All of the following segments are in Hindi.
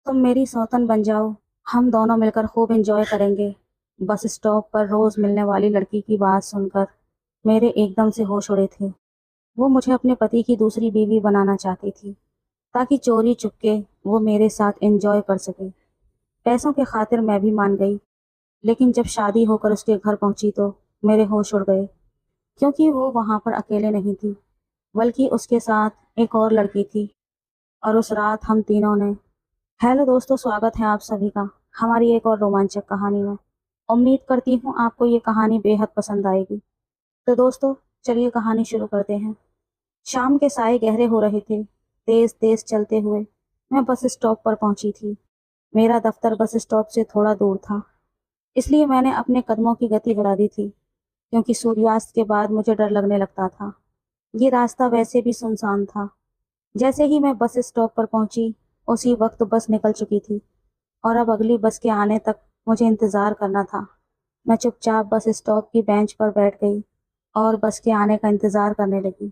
तुम मेरी सौतन बन जाओ, हम दोनों मिलकर खूब एंजॉय करेंगे। बस स्टॉप पर रोज मिलने वाली लड़की की बात सुनकर मेरे एकदम से होश उड़े थे। वो मुझे अपने पति की दूसरी बीवी बनाना चाहती थी, ताकि चोरी चुपके वो मेरे साथ एंजॉय कर सके। पैसों के खातिर मैं भी मान गई, लेकिन जब शादी होकर उसके घर पहुंची तो मेरे होश उड़ गए, क्योंकि वो वहां पर अकेले नहीं थी, बल्कि उसके साथ एक और लड़की थी। और उस रात हम तीनों ने हेलो दोस्तों, स्वागत है आप सभी का हमारी एक और रोमांचक कहानी में। उम्मीद करती हूँ आपको ये कहानी बेहद पसंद आएगी। तो दोस्तों, चलिए कहानी शुरू करते हैं। शाम के साए गहरे हो रहे थे। तेज तेज चलते हुए मैं बस स्टॉप पर पहुंची थी। मेरा दफ्तर बस स्टॉप से थोड़ा दूर था, इसलिए मैंने अपने कदमों की गति बढ़ा दी थी, क्योंकि सूर्यास्त के बाद मुझे डर लगने लगता था। ये रास्ता वैसे भी सुनसान था। जैसे ही मैं बस स्टॉप पर पहुंची, उसी वक्त बस निकल चुकी थी और अब अगली बस के आने तक मुझे इंतजार करना था। मैं चुपचाप बस स्टॉप की बेंच पर बैठ गई और बस के आने का इंतजार करने लगी।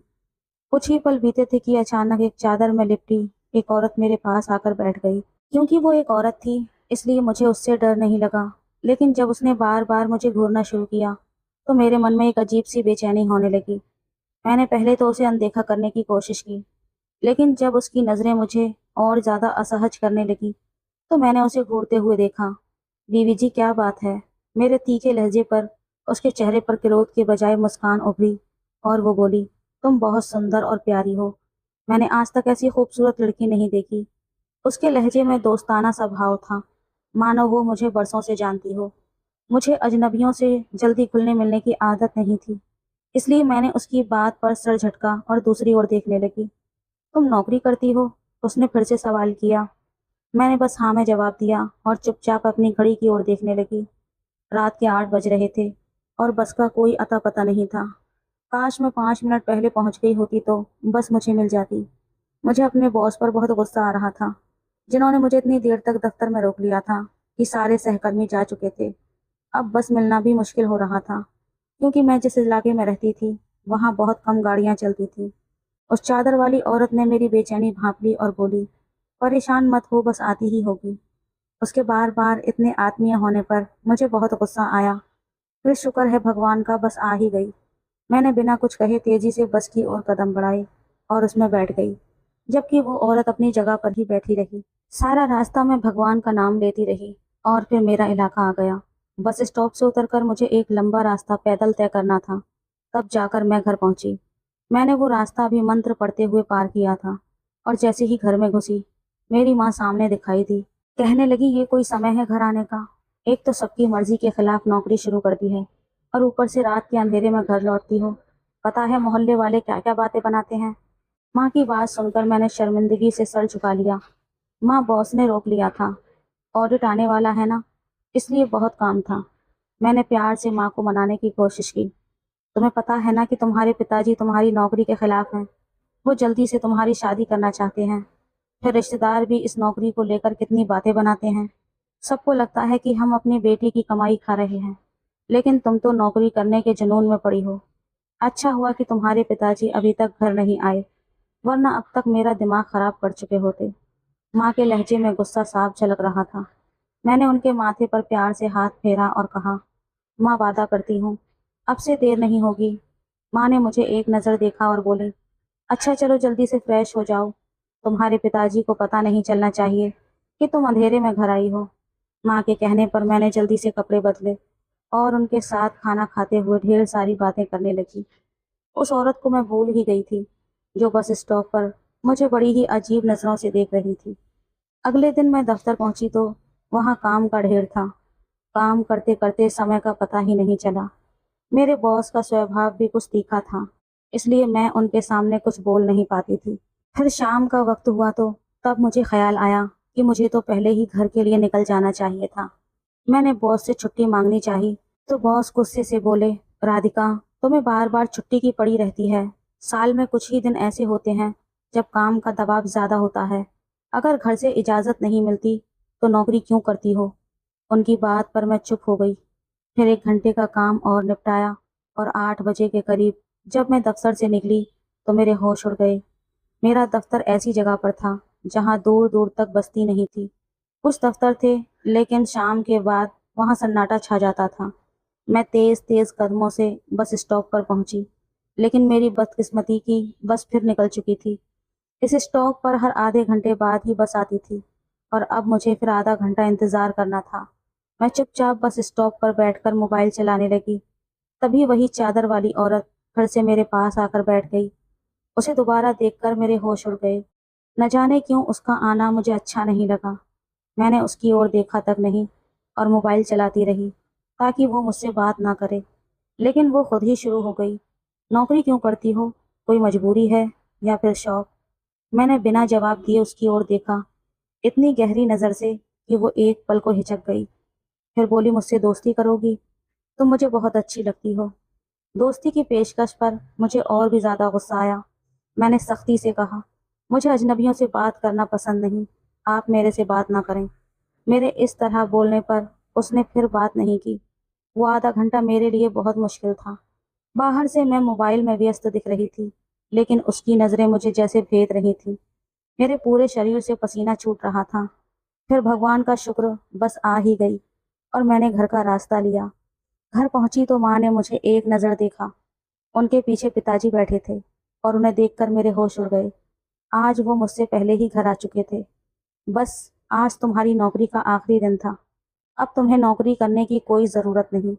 कुछ ही पल बीते थे कि अचानक एक चादर में लिपटी एक औरत मेरे पास आकर बैठ गई। क्योंकि वो एक औरत थी, इसलिए मुझे उससे डर नहीं लगा। लेकिन जब उसने बार बार मुझे घूरना शुरू किया, तो मेरे मन में एक अजीब सी बेचैनी होने लगी। मैंने पहले तो उसे अनदेखा करने की कोशिश की, लेकिन जब उसकी नज़रें मुझे और ज़्यादा असहज करने लगी, तो मैंने उसे घूरते हुए देखा। बीवी जी, क्या बात है? मेरे तीखे लहजे पर उसके चेहरे पर क्रोध के बजाय मुस्कान उभरी और वो बोली, तुम बहुत सुंदर और प्यारी हो। मैंने आज तक ऐसी खूबसूरत लड़की नहीं देखी। उसके लहजे में दोस्ताना सा भाव था, मानो वो मुझे बरसों से जानती हो। मुझे अजनबियों से जल्दी घुलने मिलने की आदत नहीं थी, इसलिए मैंने उसकी बात पर सर झटका और दूसरी ओर देखने लगी। तुम नौकरी करती हो? उसने फिर से सवाल किया। मैंने बस हाँ में जवाब दिया और चुपचाप अपनी घड़ी की ओर देखने लगी। रात के 8 बज रहे थे और बस का कोई अता पता नहीं था। काश मैं 5 मिनट पहले पहुंच गई होती तो बस मुझे मिल जाती। मुझे अपने बॉस पर बहुत गुस्सा आ रहा था, जिन्होंने मुझे इतनी देर तक दफ्तर में रोक लिया था कि सारे सहकर्मी जा चुके थे। अब बस मिलना भी मुश्किल हो रहा था, क्योंकि मैं जिस इलाके में रहती थी वहाँ बहुत कम गाड़ियाँ चलती थी। उस चादर वाली औरत ने मेरी बेचैनी भांप ली और बोली, परेशान मत हो, बस आती ही होगी। उसके बार बार इतने आत्मीय होने पर मुझे बहुत गुस्सा आया। फिर शुक्र है भगवान का, बस आ ही गई। मैंने बिना कुछ कहे तेजी से बस की ओर कदम बढ़ाए और उसमें बैठ गई, जबकि वो औरत अपनी जगह पर ही बैठी रही। सारा रास्ता मैं भगवान का नाम लेती रही और फिर मेरा इलाका आ गया। बस स्टॉप से उतरकर मुझे एक लंबा रास्ता पैदल तय करना था, तब जाकर मैं घर पहुंची। मैंने वो रास्ता अभी मंत्र पढ़ते हुए पार किया था और जैसे ही घर में घुसी, मेरी माँ सामने दिखाई दी। कहने लगी, ये कोई समय है घर आने का? एक तो सबकी मर्जी के खिलाफ नौकरी शुरू कर दी है और ऊपर से रात के अंधेरे में घर लौटती हो। पता है मोहल्ले वाले क्या क्या बातें बनाते हैं? माँ की बात सुनकर मैंने शर्मिंदगी से सर झुका लिया। माँ, बॉस ने रोक लिया था, ऑडिट आने वाला है ना, इसलिए बहुत काम था। मैंने प्यार से माँ को मनाने की कोशिश की। तुम्हें पता है ना कि तुम्हारे पिताजी तुम्हारी नौकरी के खिलाफ हैं। वो जल्दी से तुम्हारी शादी करना चाहते हैं। फिर रिश्तेदार भी इस नौकरी को लेकर कितनी बातें बनाते हैं। सबको लगता है कि हम अपनी बेटी की कमाई खा रहे हैं, लेकिन तुम तो नौकरी करने के जुनून में पड़ी हो। अच्छा हुआ कि तुम्हारे पिताजी अभी तक घर नहीं आए, वरना अब तक मेरा दिमाग खराब कर चुके होते। माँ के लहजे में गुस्सा साफ झलक रहा था। मैंने उनके माथे पर प्यार से हाथ फेरा और कहा, माँ, वादा करती हूँ अब से देर नहीं होगी। माँ ने मुझे एक नज़र देखा और बोली, अच्छा चलो जल्दी से फ्रेश हो जाओ। तुम्हारे पिताजी को पता नहीं चलना चाहिए कि तुम अंधेरे में घर आई हो। माँ के कहने पर मैंने जल्दी से कपड़े बदले और उनके साथ खाना खाते हुए ढेर सारी बातें करने लगी। उस औरत को मैं भूल ही गई थी, जो बस स्टॉप पर मुझे बड़ी ही अजीब नज़रों से देख रही थी। अगले दिन मैं दफ्तर पहुंची तो वहां काम का ढेर था। काम करते करते समय का पता ही नहीं चला। मेरे बॉस का स्वभाव भी कुछ तीखा था, इसलिए मैं उनके सामने कुछ बोल नहीं पाती थी। फिर शाम का वक्त हुआ तो तब मुझे ख्याल आया कि मुझे तो पहले ही घर के लिए निकल जाना चाहिए था। मैंने बॉस से छुट्टी मांगनी चाहिए, तो बॉस गुस्से से बोले, राधिका, तुम्हें बार बार छुट्टी की पड़ी रहती है। साल में कुछ ही दिन ऐसे होते हैं जब काम का दबाव ज्यादा होता है। अगर घर से इजाजत नहीं मिलती तो नौकरी क्यों करती हो? उनकी बात पर मैं चुप हो गई। फिर 1 घंटे का काम और निपटाया और 8 बजे के करीब जब मैं दफ्तर से निकली तो मेरे होश उड़ गए। मेरा दफ्तर ऐसी जगह पर था जहाँ दूर दूर तक बस्ती नहीं थी, कुछ दफ्तर थे, लेकिन शाम के बाद वहाँ सन्नाटा छा जाता था। मैं तेज तेज कदमों से बस स्टॉप पर पहुंची, लेकिन मेरी बदकिस्मती की बस फिर निकल चुकी थी। इस स्टॉप पर हर आधे घंटे बाद ही बस आती थी और अब मुझे फिर आधा घंटा इंतजार करना था। मैं चुपचाप बस स्टॉप पर बैठकर मोबाइल चलाने लगी। तभी वही चादर वाली औरत फिर से मेरे पास आकर बैठ गई। उसे दोबारा देखकर मेरे होश उड़ गए। न जाने क्यों उसका आना मुझे अच्छा नहीं लगा। मैंने उसकी ओर देखा तक नहीं और मोबाइल चलाती रही ताकि वो मुझसे बात ना करे। लेकिन वो खुद ही शुरू हो गई। नौकरी क्यों करती हो? कोई मजबूरी है या फिर शौक? मैंने बिना जवाब दिए उसकी ओर देखा, इतनी गहरी नज़र से कि वो एक पल को हिचक गई। फिर बोली, मुझसे दोस्ती करोगी? तुम मुझे बहुत अच्छी लगती हो। दोस्ती की पेशकश पर मुझे और भी ज़्यादा गुस्सा आया। मैंने सख्ती से कहा, मुझे अजनबियों से बात करना पसंद नहीं, आप मेरे से बात ना करें। मेरे इस तरह बोलने पर उसने फिर बात नहीं की। वो आधा घंटा मेरे लिए बहुत मुश्किल था। बाहर से मैं मोबाइल में व्यस्त दिख रही थी, लेकिन उसकी नज़रें मुझे जैसे भेद रही थीं। मेरे पूरे शरीर से पसीना छूट रहा था। फिर भगवान का शुक्र बस आ ही गई और मैंने घर का रास्ता लिया। घर पहुंची तो माँ ने मुझे एक नज़र देखा। उनके पीछे पिताजी बैठे थे और उन्हें देखकर मेरे होश उड़ गए। आज वो मुझसे पहले ही घर आ चुके थे। बस, आज तुम्हारी नौकरी का आखिरी दिन था। अब तुम्हें नौकरी करने की कोई ज़रूरत नहीं।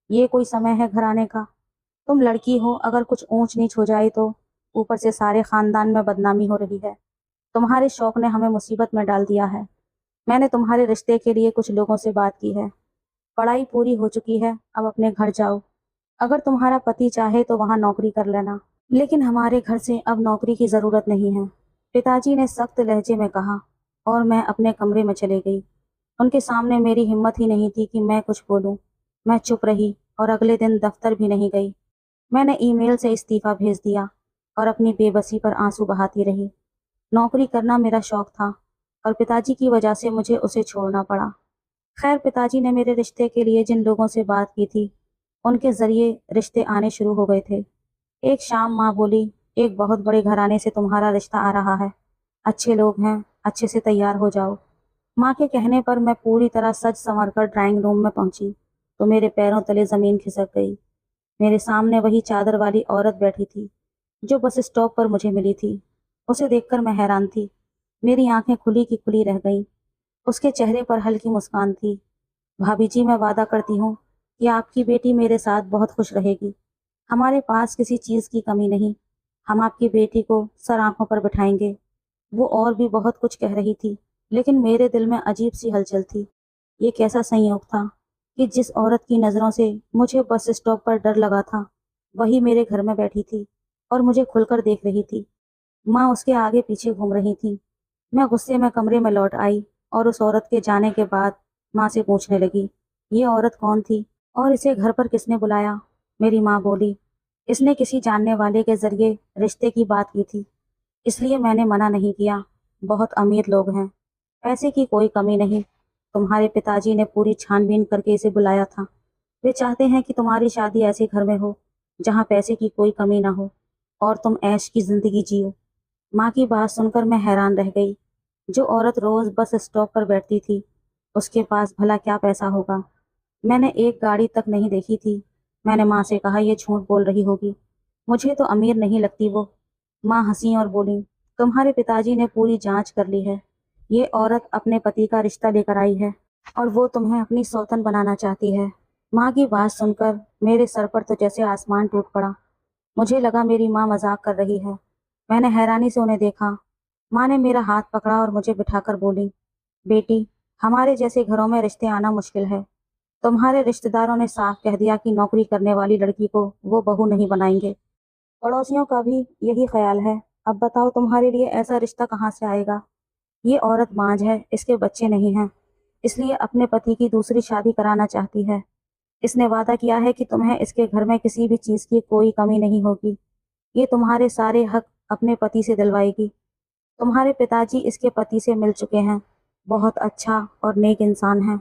ये कोई समय है घर आने का? तुम लड़की हो, अगर कुछ ऊंच नीच हो जाए तो ऊपर से सारे खानदान में बदनामी हो रही है। तुम्हारे शौक ने हमें मुसीबत में डाल दिया है। मैंने तुम्हारे रिश्ते के लिए कुछ लोगों से बात की है। पढ़ाई पूरी हो चुकी है, अब अपने घर जाओ। अगर तुम्हारा पति चाहे तो वहाँ नौकरी कर लेना, लेकिन हमारे घर से अब नौकरी की ज़रूरत नहीं है, पिताजी ने सख्त लहजे में कहा। और मैं अपने कमरे में चली गई। उनके सामने मेरी हिम्मत ही नहीं थी कि मैं कुछ बोलूं। मैं चुप रही और अगले दिन दफ्तर भी नहीं गई। मैंने ईमेल से इस्तीफा भेज दिया और अपनी बेबसी पर आंसू बहाती रही। नौकरी करना मेरा शौक था और पिताजी की वजह से मुझे उसे छोड़ना पड़ा। खैर, पिताजी ने मेरे रिश्ते के लिए जिन लोगों से बात की थी, उनके जरिए रिश्ते आने शुरू हो गए थे। एक शाम माँ बोली, एक बहुत बड़े घराने से तुम्हारा रिश्ता आ रहा है। अच्छे लोग हैं, अच्छे से तैयार हो जाओ। माँ के कहने पर मैं पूरी तरह सज संवर कर ड्राइंग रूम में पहुंची तो मेरे पैरों तले जमीन खिसक गई। मेरे सामने वही चादर वाली औरत बैठी थी जो बस स्टॉप पर मुझे मिली थी। उसे देखकर मैं हैरान थी। मेरी आंखें खुली की खुली रह गईं। उसके चेहरे पर हल्की मुस्कान थी। भाभी जी, मैं वादा करती हूँ कि आपकी बेटी मेरे साथ बहुत खुश रहेगी। हमारे पास किसी चीज़ की कमी नहीं। हम आपकी बेटी को सर आंखों पर बिठाएंगे। वो और भी बहुत कुछ कह रही थी, लेकिन मेरे दिल में अजीब सी हलचल थी। ये कैसा संयोग था कि जिस औरत की नज़रों से मुझे बस स्टॉप पर डर लगा था, वही मेरे घर में बैठी थी और मुझे खुलकर देख रही थी। माँ उसके आगे पीछे घूम रही थी। मैं गुस्से में कमरे में लौट आई और उस औरत के जाने के बाद माँ से पूछने लगी, ये औरत कौन थी और इसे घर पर किसने बुलाया? मेरी माँ बोली, इसने किसी जानने वाले के जरिए रिश्ते की बात की थी, इसलिए मैंने मना नहीं किया। बहुत अमीर लोग हैं, पैसे की कोई कमी नहीं। तुम्हारे पिताजी ने पूरी छानबीन करके इसे बुलाया था। वे चाहते हैं कि तुम्हारी शादी ऐसे घर में हो जहाँ पैसे की कोई कमी ना हो और तुम ऐश की जिंदगी जियो। माँ की बात सुनकर मैं हैरान रह गई। जो औरत रोज बस स्टॉप पर बैठती थी, उसके पास भला क्या पैसा होगा? मैंने एक गाड़ी तक नहीं देखी थी। मैंने माँ से कहा, ये झूठ बोल रही होगी, मुझे तो अमीर नहीं लगती वो। माँ हंसी और बोली, तुम्हारे पिताजी ने पूरी जांच कर ली है। ये औरत अपने पति का रिश्ता लेकर आई है और वो तुम्हें अपनी सौतन बनाना चाहती है। माँ की बात सुनकर मेरे सर पर तो जैसे आसमान टूट पड़ा। मुझे लगा मेरी माँ मजाक कर रही है। मैंने हैरानी से उन्हें देखा। माँ ने मेरा हाथ पकड़ा और मुझे बिठाकर बोली, बेटी, हमारे जैसे घरों में रिश्ते आना मुश्किल है। तुम्हारे रिश्तेदारों ने साफ कह दिया कि नौकरी करने वाली लड़की को वो बहू नहीं बनाएंगे। पड़ोसियों का भी यही ख्याल है। अब बताओ, तुम्हारे लिए ऐसा रिश्ता कहाँ से आएगा? ये औरत बांझ है, इसके बच्चे नहीं हैं, इसलिए अपने पति की दूसरी शादी कराना चाहती है। इसने वादा किया है कि तुम्हें इसके घर में किसी भी चीज़ की कोई कमी नहीं होगी। ये तुम्हारे सारे हक अपने पति से दिलवाएगी। तुम्हारे पिताजी इसके पति से मिल चुके हैं। बहुत अच्छा और नेक इंसान है।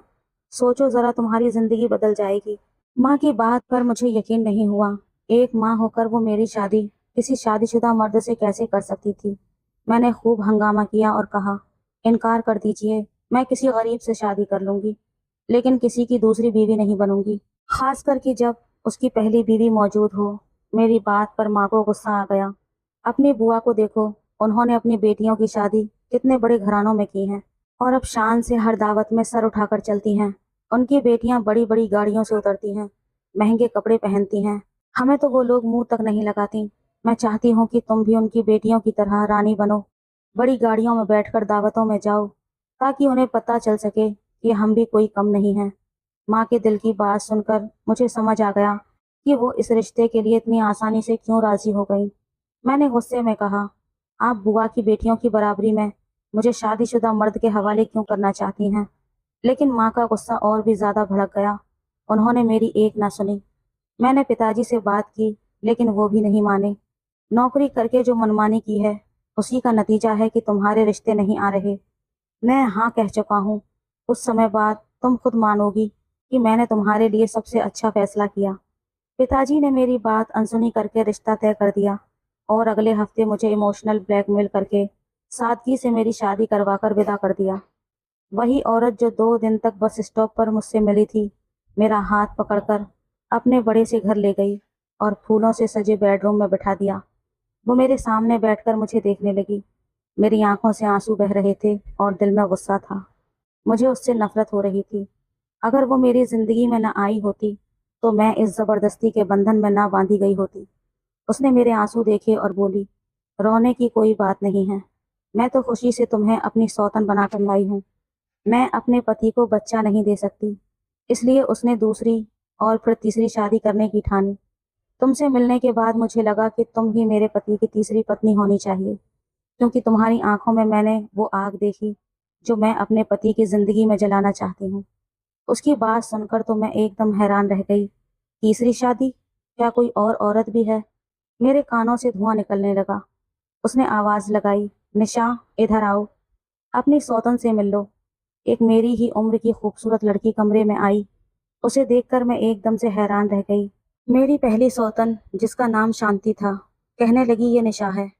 सोचो जरा, तुम्हारी जिंदगी बदल जाएगी। माँ की बात पर मुझे यकीन नहीं हुआ। एक माँ होकर वो मेरी शादी किसी शादीशुदा मर्द से कैसे कर सकती थी? मैंने खूब हंगामा किया और कहा, इनकार कर दीजिए, मैं किसी गरीब से शादी कर लूंगी, लेकिन किसी की दूसरी बीवी नहीं बनूंगी, खास करके जब उसकी पहली बीवी मौजूद हो। मेरी बात पर माँ को गुस्सा आ गया। अपनी बुआ को देखो, उन्होंने अपनी बेटियों की शादी कितने बड़े घरानों में की है और अब शान से हर दावत में सर उठाकर चलती हैं। उनकी बेटियां बड़ी बड़ी गाड़ियों से उतरती हैं, महंगे कपड़े पहनती हैं। हमें तो वो लोग मुंह तक नहीं लगाती। मैं चाहती हूँ कि तुम भी उनकी बेटियों की तरह रानी बनो, बड़ी गाड़ियों में बैठकर दावतों में जाओ, ताकि उन्हें पता चल सके कि हम भी कोई कम नहीं हैं। माँ के दिल की बात सुनकर मुझे समझ आ गया कि वो इस रिश्ते के लिए इतनी आसानी से क्यों राजी हो गई। मैंने गुस्से में कहा, आप बुआ की बेटियों की बराबरी में मुझे शादीशुदा मर्द के हवाले क्यों करना चाहती हैं? लेकिन माँ का गुस्सा और भी ज्यादा भड़क गया। उन्होंने मेरी एक ना सुनी। मैंने पिताजी से बात की, लेकिन वो भी नहीं माने। नौकरी करके जो मनमानी की है, उसी का नतीजा है कि तुम्हारे रिश्ते नहीं आ रहे। मैं हाँ कह चुका हूँ। कुछ समय बाद तुम खुद मानोगी कि मैंने तुम्हारे लिए सबसे अच्छा फैसला किया। पिताजी ने मेरी बात अनसुनी करके रिश्ता तय कर दिया और अगले हफ्ते मुझे इमोशनल ब्लैकमेल करके सादगी से मेरी शादी करवाकर विदा कर दिया। वही औरत जो 2 दिन तक बस स्टॉप पर मुझसे मिली थी, मेरा हाथ पकड़कर अपने बड़े से घर ले गई और फूलों से सजे बेडरूम में बिठा दिया। वो मेरे सामने बैठकर मुझे देखने लगी। मेरी आंखों से आंसू बह रहे थे और दिल में गुस्सा था। मुझे उससे नफरत हो रही थी। अगर वो मेरी जिंदगी में न आई होती, तो मैं इस जबरदस्ती के बंधन में ना बांधी गई होती। उसने मेरे आंसू देखे और बोली, रोने की कोई बात नहीं है। मैं तो खुशी से तुम्हें अपनी सौतन बनाकर लाई हूँ। मैं अपने पति को बच्चा नहीं दे सकती, इसलिए उसने दूसरी और फिर तीसरी शादी करने की ठानी। तुमसे मिलने के बाद मुझे लगा कि तुम ही मेरे पति की तीसरी पत्नी होनी चाहिए, क्योंकि तुम्हारी आंखों में मैंने वो आग देखी जो मैं अपने पति की जिंदगी में जलाना चाहती हूँ। उसकी बात सुनकर तो मैं एकदम हैरान रह गई। तीसरी शादी? क्या कोई और औरत भी है? मेरे कानों से धुआं निकलने लगा। उसने आवाज लगाई, निशा, इधर आओ, अपनी सौतन से मिल लो। एक मेरी ही उम्र की खूबसूरत लड़की कमरे में आई। उसे देखकर मैं एकदम से हैरान रह गई। मेरी पहली सौतन, जिसका नाम शांति था, कहने लगी, ये निशा है,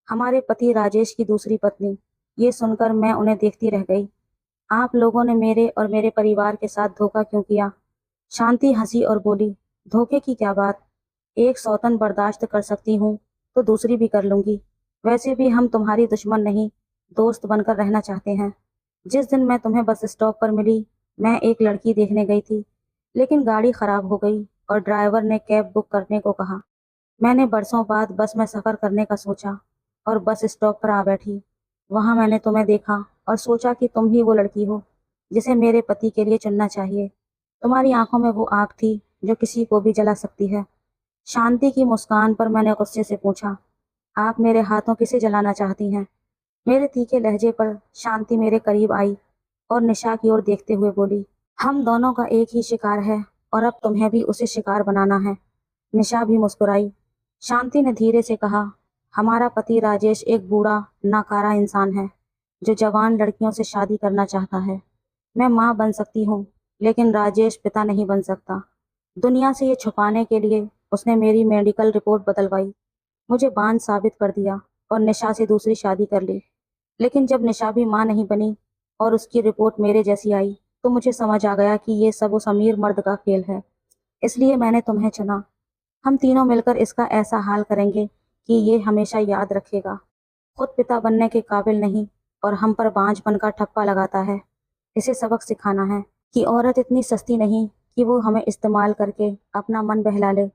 हमारे पति राजेश की दूसरी पत्नी। ये सुनकर मैं उन्हें देखती रह गई। आप लोगों ने मेरे और मेरे परिवार के साथ धोखा क्यों किया? शांति हंसी और बोली, धोखे की क्या बात? एक सौतन बर्दाश्त कर सकती हूँ तो दूसरी भी कर लूंगी। वैसे भी हम तुम्हारी दुश्मन नहीं, दोस्त बनकर रहना चाहते हैं। जिस दिन मैं तुम्हें बस स्टॉप पर मिली, मैं एक लड़की देखने गई थी, लेकिन गाड़ी खराब हो गई और ड्राइवर ने कैब बुक करने को कहा। मैंने बरसों बाद बस में सफ़र करने का सोचा और बस स्टॉप पर आ बैठी। वहाँ मैंने तुम्हें देखा और सोचा कि तुम ही वो लड़की हो जिसे मेरे पति के लिए चुनना चाहिए। तुम्हारी आंखों में वो आग थी जो किसी को भी जला सकती है। शांति की मुस्कान पर मैंने गुस्से से पूछा, आप मेरे हाथों किसे जलाना चाहती हैं? मेरे तीखे लहजे पर शांति मेरे करीब आई और निशा की ओर देखते हुए बोली, हम दोनों का एक ही शिकार है और अब तुम्हें भी उसे शिकार बनाना है। निशा भी मुस्कुराई। शांति ने धीरे से कहा, हमारा पति राजेश एक बूढ़ा नाकारा इंसान है जो जवान लड़कियों से शादी करना चाहता है। मैं माँ बन सकती हूँ, लेकिन राजेश पिता नहीं बन सकता। दुनिया से ये छुपाने के लिए उसने मेरी मेडिकल रिपोर्ट बदलवाई, मुझे बांझ साबित कर दिया और निशा से दूसरी शादी कर ली। लेकिन जब निशा भी माँ नहीं बनी और उसकी रिपोर्ट मेरे जैसी आई, तो मुझे समझ आ गया कि ये सब उस अमीर मर्द का खेल है। इसलिए मैंने तुम्हें चुना। हम तीनों मिलकर इसका ऐसा हाल करेंगे कि ये हमेशा याद रखेगा, खुद पिता बनने के काबिल नहीं और हम पर बांझ बनकर ठप्पा लगाता है। इसे सबक सिखाना है कि औरत इतनी सस्ती नहीं कि वो हमें इस्तेमाल करके अपना मन बहला ले।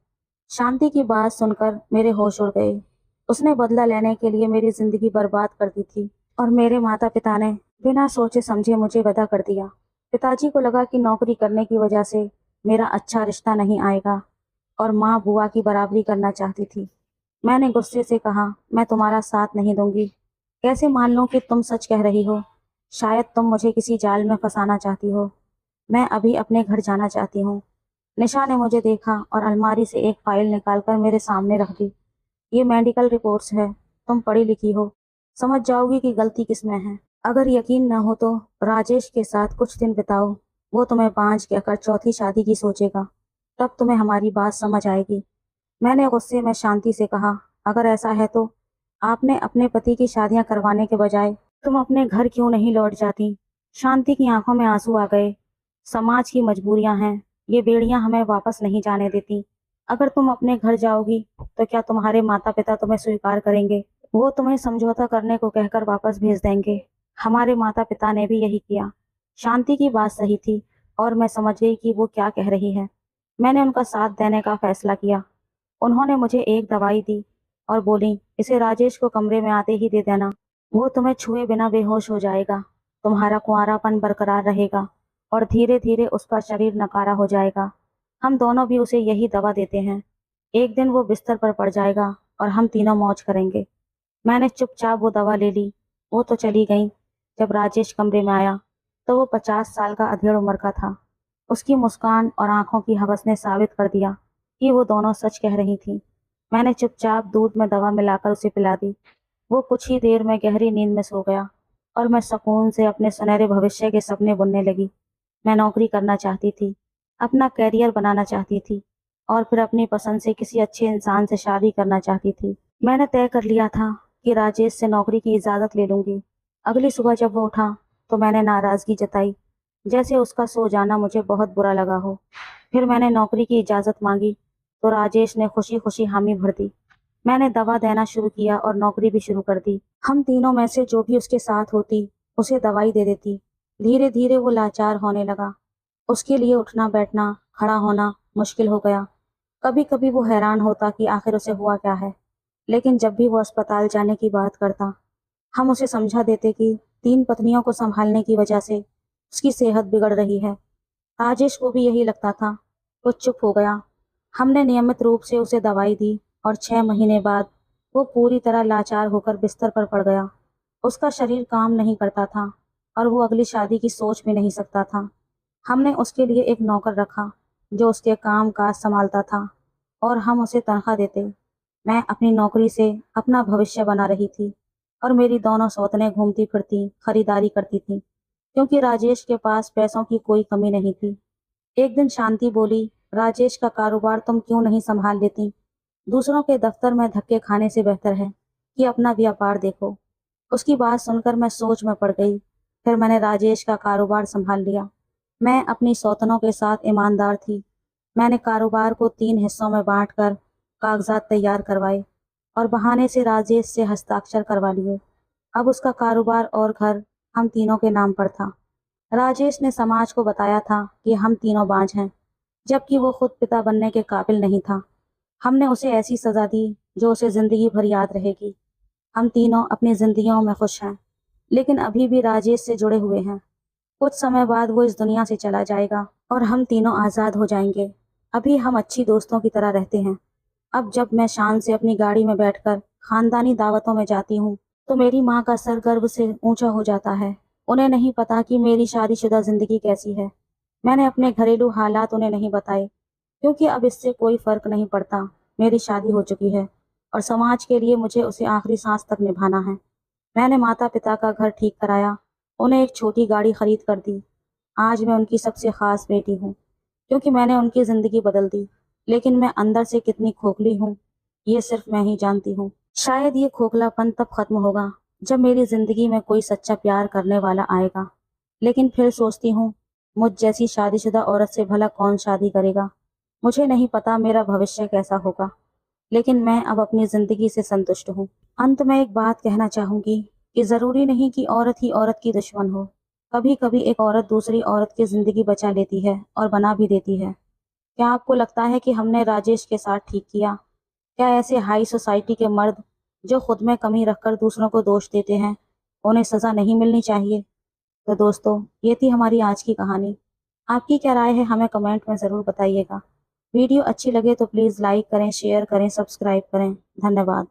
शांति की बात सुनकर मेरे होश उड़ गए। उसने बदला लेने के लिए मेरी जिंदगी बर्बाद कर दी थी और मेरे माता पिता ने बिना सोचे समझे मुझे विदा कर दिया। पिताजी को लगा कि नौकरी करने की वजह से मेरा अच्छा रिश्ता नहीं आएगा और माँ बुआ की बराबरी करना चाहती थी। मैंने गुस्से से कहा, मैं तुम्हारा साथ नहीं दूंगी। कैसे मान लूं कि तुम सच कह रही हो? शायद तुम मुझे किसी जाल में फंसाना चाहती हो। मैं अभी अपने घर जाना चाहती हूँ। निशा ने मुझे देखा और अलमारी से एक फाइल निकालकर मेरे सामने रख दी। ये मेडिकल रिपोर्ट्स है, तुम पढ़ी लिखी हो, समझ जाओगी कि गलती किसमें है। अगर यकीन न हो तो राजेश के साथ कुछ दिन बिताओ, वो तुम्हें बांझ कहकर चौथी शादी की सोचेगा, तब तुम्हें हमारी बात समझ आएगी। मैंने गुस्से में शांति से कहा, अगर ऐसा है तो आपने अपने पति की शादियां करवाने के बजाय तुम अपने घर क्यों नहीं लौट जाती? शांति की आंखों में आंसू आ गए। समाज की मजबूरियां हैं, ये बेड़ियां हमें वापस नहीं जाने देती। अगर तुम अपने घर जाओगी तो क्या तुम्हारे माता पिता तुम्हें स्वीकार करेंगे? वो तुम्हें समझौता करने को कहकर वापस भेज देंगे। हमारे माता पिता ने भी यही किया। शांति की बात सही थी और मैं समझ गई कि वो क्या कह रही है। मैंने उनका साथ देने का फैसला किया। उन्होंने मुझे एक दवाई दी और बोली, इसे राजेश को कमरे में आते ही दे देना। वो तुम्हें छुए बिना बेहोश हो जाएगा। तुम्हारा कुंवारापन बरकरार रहेगा और धीरे धीरे उसका शरीर नकारा हो जाएगा। हम दोनों भी उसे यही दवा देते हैं। एक दिन वो बिस्तर पर पड़ जाएगा और हम तीनों मौज करेंगे। मैंने चुपचाप वो दवा ले ली। वो तो चली गई। जब राजेश कमरे में आया तो वो 50 साल का अधेड़ उम्र का था। उसकी मुस्कान और आंखों की हवस ने साबित कर दिया कि वो दोनों सच कह रही थी। मैंने चुपचाप दूध में दवा मिलाकर उसे पिला दी। वो कुछ ही देर में गहरी नींद में सो गया और मैं सुकून से अपने सुनहरे भविष्य के सपने बुनने लगी। मैं नौकरी करना चाहती थी, अपना करियर बनाना चाहती थी और फिर अपनी पसंद से किसी अच्छे इंसान से शादी करना चाहती थी। मैंने तय कर लिया था कि राजेश से नौकरी की इजाज़त ले लूंगी। अगली सुबह जब वो उठा तो मैंने नाराज़गी जताई, जैसे उसका सो जाना मुझे बहुत बुरा लगा हो। फिर मैंने नौकरी की इजाज़त मांगी तो राजेश ने खुशी खुशी हामी भर दी। मैंने दवा देना शुरू किया और नौकरी भी शुरू कर दी। हम तीनों में से जो भी उसके साथ होती उसे दवाई दे देती। धीरे धीरे वो लाचार होने लगा। उसके लिए उठना बैठना, खड़ा होना मुश्किल हो गया। कभी कभी वो हैरान होता कि आखिर उसे हुआ क्या है। लेकिन जब भी वो अस्पताल जाने की बात करता, हम उसे समझा देते कि 3 पत्नियों को संभालने की वजह से उसकी सेहत बिगड़ रही है। राजेश को भी यही लगता था। वो चुप हो गया। हमने नियमित रूप से उसे दवाई दी और 6 महीने बाद वो पूरी तरह लाचार होकर बिस्तर पर पड़ गया। उसका शरीर काम नहीं करता था और वो अगली शादी की सोच भी नहीं सकता था। हमने उसके लिए एक नौकर रखा जो उसके काम काज संभालता था और हम उसे तनख्वाह देते। मैं अपनी नौकरी से अपना भविष्य बना रही थी और मेरी दोनों सौतें घूमती फिरती खरीदारी करती थी, क्योंकि राजेश के पास पैसों की कोई कमी नहीं थी। एक दिन शांति बोली, राजेश का कारोबार तुम क्यों नहीं संभाल लेती? दूसरों के दफ्तर में धक्के खाने से बेहतर है कि अपना व्यापार देखो। उसकी बात सुनकर मैं सोच में पड़ गई। फिर मैंने राजेश का कारोबार संभाल लिया। मैं अपनी सौतनों के साथ ईमानदार थी। मैंने कारोबार को 3 हिस्सों में बांटकर कागजात तैयार करवाए और बहाने से राजेश से हस्ताक्षर करवा लिए। अब उसका कारोबार और घर हम तीनों के नाम पर था। राजेश ने समाज को बताया था कि हम तीनों बांझ हैं, जबकि वो खुद पिता बनने के काबिल नहीं था। हमने उसे ऐसी सजा दी जो उसे जिंदगी भर याद रहेगी। हम तीनों अपनी जिंदगियों में खुश हैं, लेकिन अभी भी राजेश से जुड़े हुए हैं। कुछ समय बाद वो इस दुनिया से चला जाएगा और हम तीनों आज़ाद हो जाएंगे। अभी हम अच्छी दोस्तों की तरह रहते हैं। अब जब मैं शान से अपनी गाड़ी में बैठकर खानदानी दावतों में जाती हूँ तो मेरी माँ का सर गर्व से ऊंचा हो जाता है। उन्हें नहीं पता कि मेरी शादीशुदा जिंदगी कैसी है। मैंने अपने घरेलू हालात उन्हें नहीं बताए, क्योंकि अब इससे कोई फर्क नहीं पड़ता। मेरी शादी हो चुकी है और समाज के लिए मुझे उसे आखिरी सांस तक निभाना है। मैंने माता पिता का घर ठीक कराया, उन्हें एक छोटी गाड़ी खरीद कर दी। आज मैं उनकी सबसे खास बेटी हूँ, क्योंकि मैंने उनकी जिंदगी बदल दी। लेकिन मैं अंदर से कितनी खोखली हूँ, ये सिर्फ मैं ही जानती हूँ। शायद ये खोखलापन तब खत्म होगा जब मेरी जिंदगी में कोई सच्चा प्यार करने वाला आएगा। लेकिन फिर सोचती हूँ, मुझ जैसी शादीशुदा औरत से भला कौन शादी करेगा? मुझे नहीं पता मेरा भविष्य कैसा होगा, लेकिन मैं अब अपनी जिंदगी से संतुष्ट हूँ। अंत में एक बात कहना चाहूंगी कि जरूरी नहीं कि औरत ही औरत की दुश्मन हो। कभी कभी एक औरत दूसरी औरत की जिंदगी बचा लेती है और बना भी देती है। क्या आपको लगता है कि हमने राजेश के साथ ठीक किया? क्या ऐसे हाई सोसाइटी के मर्द जो खुद में कमी रखकर दूसरों को दोष देते हैं, उन्हें सजा नहीं मिलनी चाहिए? तो दोस्तों, ये थी हमारी आज की कहानी। आपकी क्या राय है हमें कमेंट में ज़रूर बताइएगा। वीडियो अच्छी लगे तो प्लीज़ लाइक करें, शेयर करें, सब्सक्राइब करें। धन्यवाद।